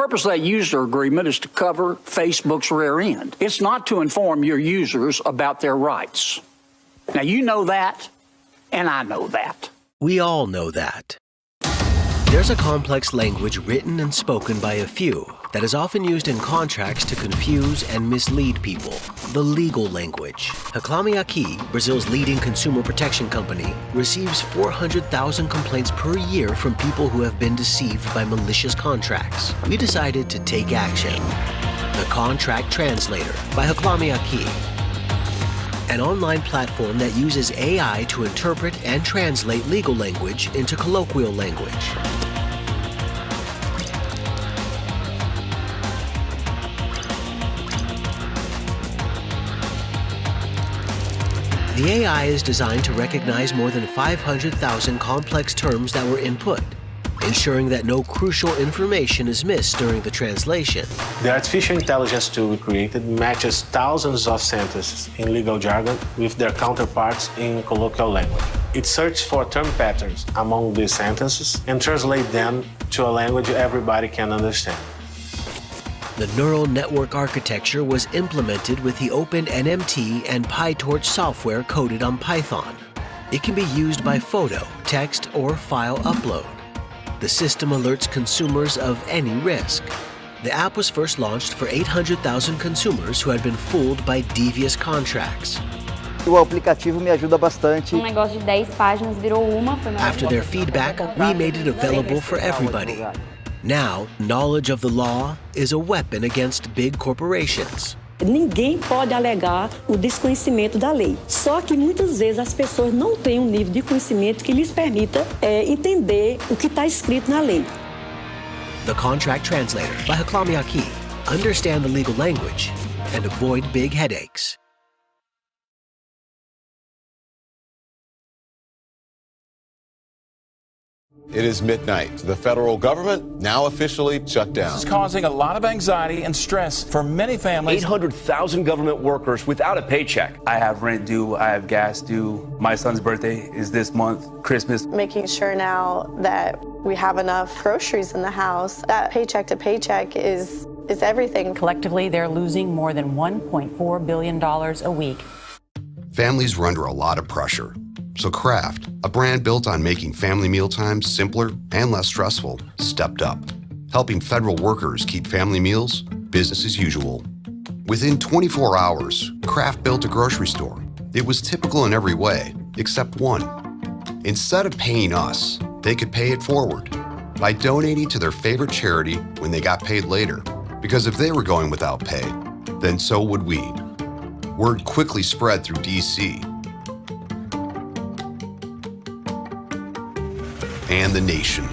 purpose of that user agreement is to cover Facebook's rear end. It's not to inform your users about their rights. Now, you know that, and I know that. We all know that. There's a complex language written and spoken by a few that is often used in contracts to confuse and mislead people. The legal language. Reclame Aqui, Brazil's leading consumer protection company, receives 400,000 complaints per year from people who have been deceived by malicious contracts. We decided to take action. The Contract Translator by Reclame Aqui, an online platform that uses AI to interpret and translate legal language into colloquial language. The AI is designed to recognize more than 500,000 complex terms that were input, ensuring that no crucial information is missed during the translation. The artificial intelligence tool we created matches thousands of sentences in legal jargon with their counterparts in colloquial language. It searches for term patterns among these sentences and translates them to a language everybody can understand. The neural network architecture was implemented with the OpenNMT and PyTorch software coded on Python. It can be used by photo, text, or file upload. The system alerts consumers of any risk. The app was first launched for 800,000 consumers who had been fooled by devious contracts. O aplicativo me ajuda bastante. Negócio de 10 páginas virou uma. After their feedback, we made it available for everybody. Now, knowledge of the law is a weapon against big corporations. Ninguém pode alegar o desconhecimento da lei. Só que muitas vezes as pessoas não têm um nível de conhecimento que lhes permita entender o que está escrito na lei. The Contract Translator by Reclame Aqui. Understand the legal language and avoid big headaches. It is midnight. The federal government now officially shut down. This is causing a lot of anxiety and stress for many families. 800,000 government workers without a paycheck. I have rent due, I have gas due. My son's birthday is this month, Christmas. Making sure now that we have enough groceries in the house, that paycheck to paycheck is everything. Collectively, they're losing more than $1.4 billion a week. Families are under a lot of pressure. So Kraft, a brand built on making family mealtimes simpler and less stressful, stepped up, helping federal workers keep family meals business as usual. Within 24 hours, Kraft built a grocery store. It was typical in every way, except one. Instead of paying us, they could pay it forward by donating to their favorite charity when they got paid later. Because if they were going without pay, then so would we. Word quickly spread through DC and the nation.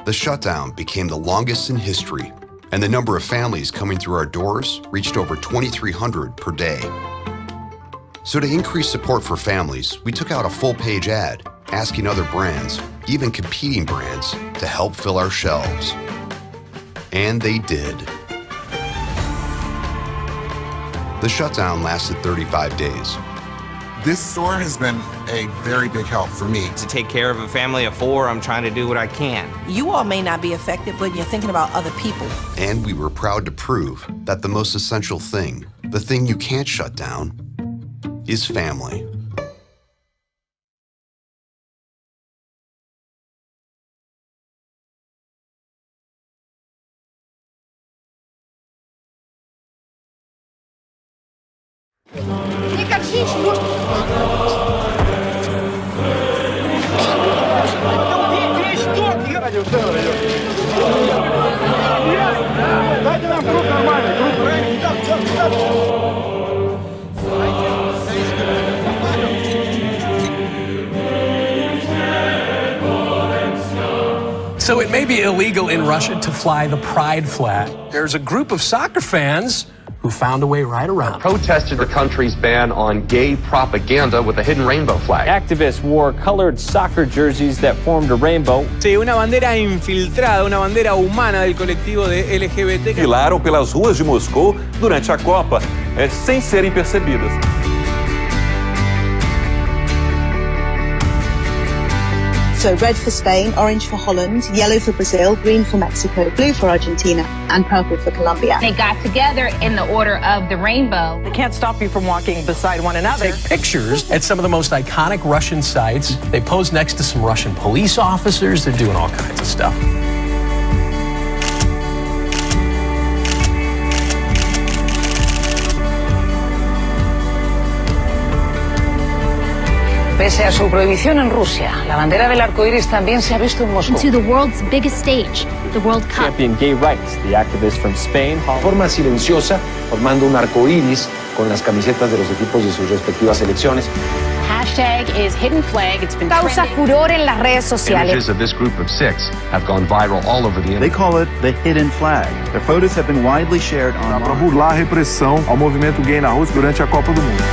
The shutdown became the longest in history, and the number of families coming through our doors reached over 2,300 per day. So to increase support for families, we took out a full-page ad asking other brands, even competing brands, to help fill our shelves. And they did. The shutdown lasted 35 days. This store has been a very big help for me. To take care of a family of 4, I'm trying to do what I can. You all may not be affected, but you're thinking about other people. And we were proud to prove that the most essential thing, the thing you can't shut down, is family. So it may be illegal in Russia to fly the pride flag. There's a group of soccer fans who found a way right around. Protested the country's ban on gay propaganda with a hidden rainbow flag. Activists wore colored soccer jerseys that formed a rainbow. Sí, una bandera infiltrada, una bandera humana del colectivo de LGBT. Desfilaram pelas ruas de Moscou durante a Copa, sem serem percebidas. So red for Spain, orange for Holland, yellow for Brazil, green for Mexico, blue for Argentina, and purple for Colombia. They got together in the order of the rainbow. They can't stop you from walking beside one another. Take pictures at some of the most iconic Russian sites. They pose next to some Russian police officers. They're doing all kinds of stuff. Pese a su prohibición en Rusia, la bandera del arco iris también se ha visto en Moscú. To the world's biggest stage, the World Cup. Champion gay rights, the activists from Spain. De forma silenciosa, formando un arco iris con las camisetas de los equipos de sus respectivas selecciones. Hashtag is hidden flag. It's been Causa furor en las redes sociales. Images of this group of 6 have gone viral all over the internet. They call it the hidden flag. Their photos have been widely shared online. Para burlar a repressão ao movimento gay na Rússia durante a Copa do Mundo.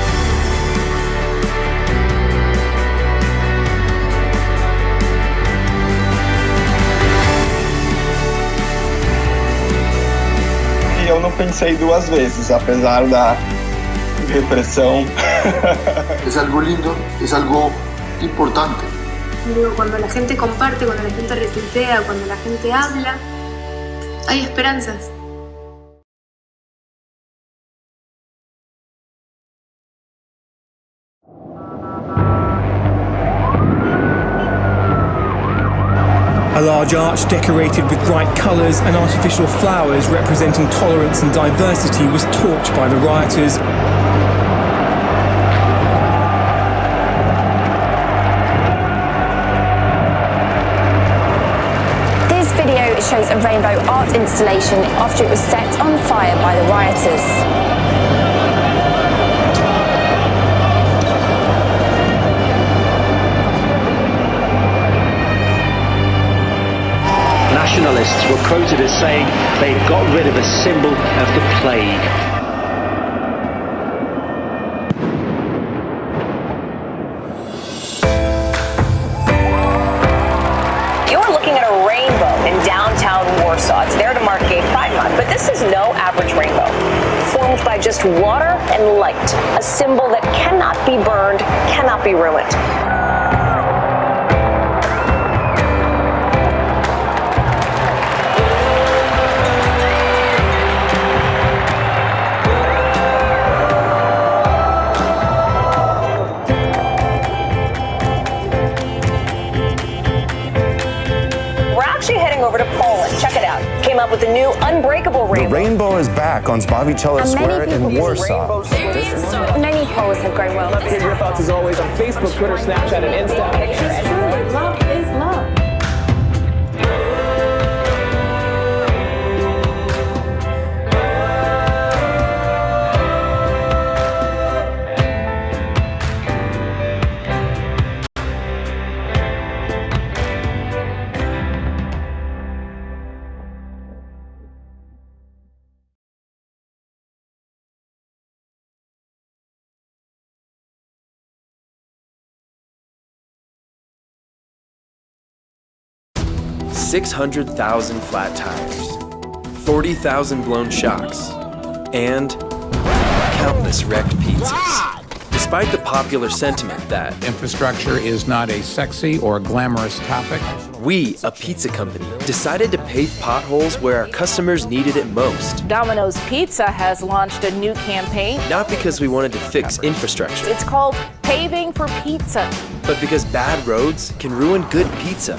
Eu não pensei duas vezes, apesar da repressão. Es algo lindo, es algo importante. Digo, cuando la gente comparte, cuando la gente retuitea, cuando la gente habla, hay esperanzas. A large arch decorated with bright colours and artificial flowers representing tolerance and diversity was torched by the rioters. This video shows a rainbow art installation after it was set on fire by the rioters. Nationalists were quoted as saying they'd got rid of a symbol of the plague. You're looking at a rainbow in downtown Warsaw. It's there to mark Gay Pride Month, but this is no average rainbow. Formed by just water and light, a symbol that cannot be burned, cannot be ruined. Over to Poland. Check it out. Came up with a new unbreakable rainbow. The rainbow is back on Zbawiciele Square in Warsaw. Many Poles have grown well. Love to hear your thoughts as always on Facebook, Twitter, Snapchat, and Insta. Love is love. $600,000 flat tires, 40,000 blown shocks, and countless wrecked pizzas. Despite the popular sentiment that infrastructure is not a sexy or glamorous topic, we, a pizza company, decided to pave potholes where our customers needed it most. Domino's Pizza has launched a new campaign. Not because we wanted to fix infrastructure. It's called Paving for Pizza. But because bad roads can ruin good pizza.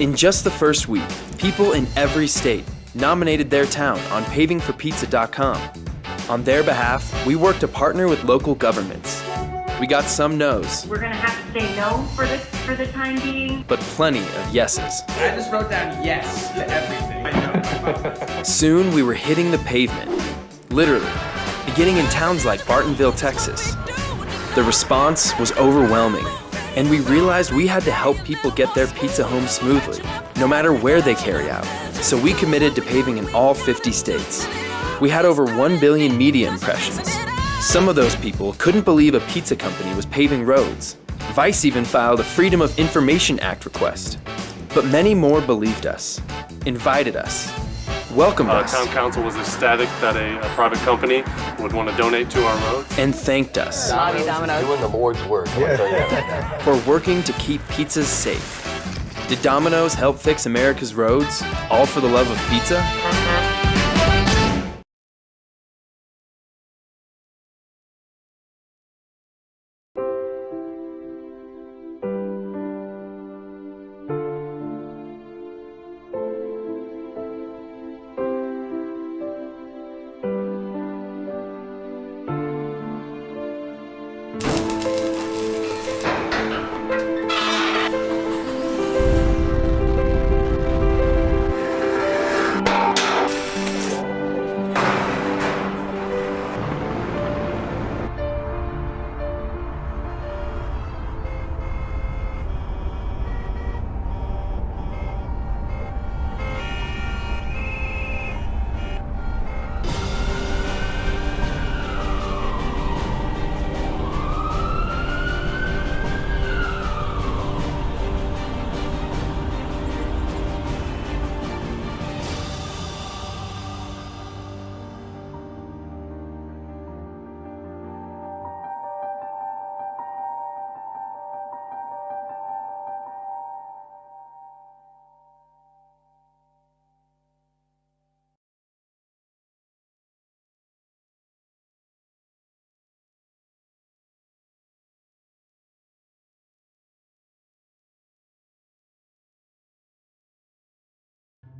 In just the first week, people in every state nominated their town on pavingforpizza.com. On their behalf, we worked to partner with local governments. We got some no's. We're gonna have to say no for the time being. But plenty of yeses. I just wrote down yes to everything. I know. Soon we were hitting the pavement, literally, beginning in towns like Bartonville, Texas. The response was overwhelming, and we realized we had to help people get their pizza home smoothly, no matter where they carry out. So we committed to paving in all 50 states. We had over 1 billion media impressions. Some of those people couldn't believe a pizza company was paving roads. Vice even filed a Freedom of Information Act request. But many more believed us, invited us, welcomed us. Town council was ecstatic that a private company would want to donate to our roads. And thanked us. Doing the Lord's work. For working to keep pizzas safe. Did Domino's help fix America's roads, all for the love of pizza?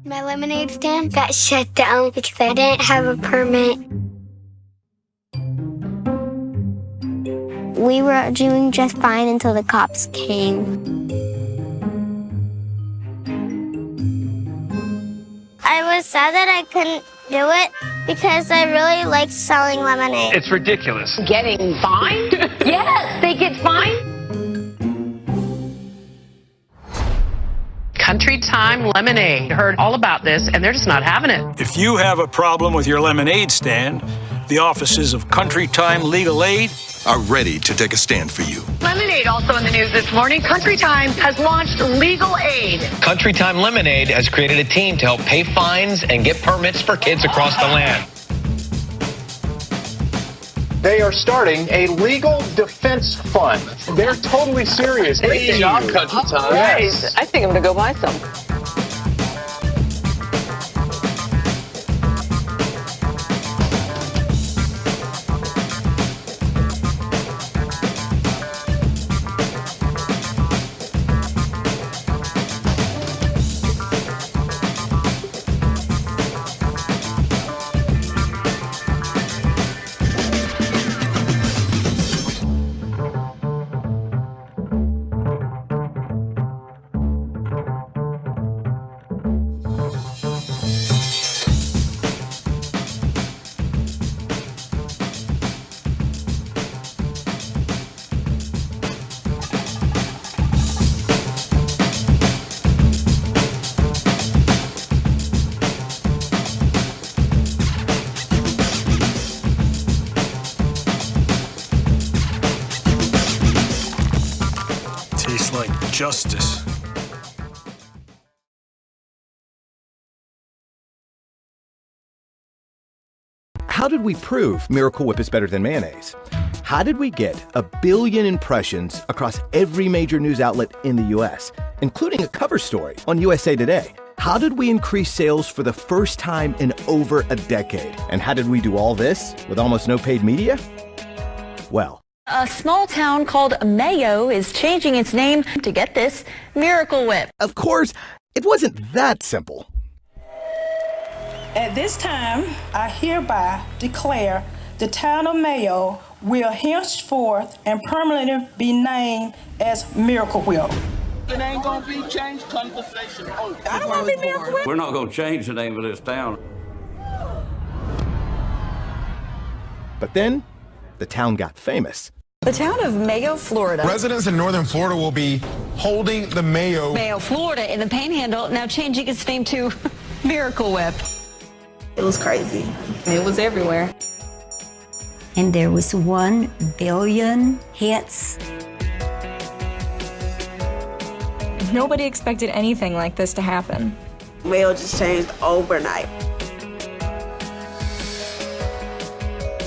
My lemonade stand got shut down because I didn't have a permit. We were doing just fine until the cops came. I was sad that I couldn't do it because I really liked selling lemonade. It's ridiculous. Getting fined? Yes, they get fined. Country Time Lemonade. Heard all about this, and they're just not having it. If you have a problem with your lemonade stand, the offices of Country Time Legal Aid are ready to take a stand for you. Lemonade also in the news this morning. Country Time has launched legal aid. Country Time Lemonade has created a team to help pay fines and get permits for kids across the land. They are starting a legal defense fund. They're totally serious. Great job, Country Time. Yes. I think I'm going to go buy some. Justice. How did we prove Miracle Whip is better than mayonnaise? How did we get 1 billion impressions across every major news outlet in the U.S., including a cover story on USA Today? How did we increase sales for the first time in over a decade? And how did we do all this with almost no paid media? Well, a small town called Mayo is changing its name to, get this, Miracle Whip. Of course, it wasn't that simple. At this time, I hereby declare the town of Mayo will henceforth and permanently be named as Miracle Whip. It ain't gonna be changed conversation. Oh, I don't want to be Miracle Whip. We're not gonna change the name of this town. But then, the town got famous. The town of Mayo, Florida. Residents in northern Florida will be holding the Mayo, Florida in the Panhandle, now changing its name to Miracle Whip. It was crazy. It was everywhere. And there was 1 billion hits. Nobody expected anything like this to happen. Mayo just changed overnight.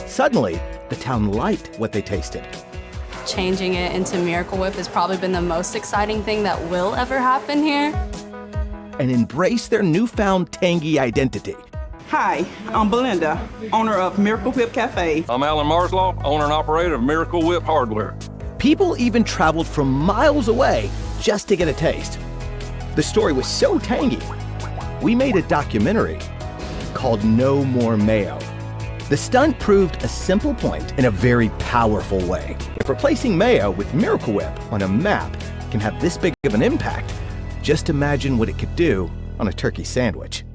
Suddenly, the town liked what they tasted. Changing it into Miracle Whip has probably been the most exciting thing that will ever happen here. And embraced their newfound tangy identity. Hi, I'm Belinda, owner of Miracle Whip Cafe. I'm Alan Marslaw, owner and operator of Miracle Whip Hardware. People even traveled from miles away just to get a taste. The story was so tangy, we made a documentary called No More Mayo. The stunt proved a simple point in a very powerful way. If replacing mayo with Miracle Whip on a map can have this big of an impact, just imagine what it could do on a turkey sandwich.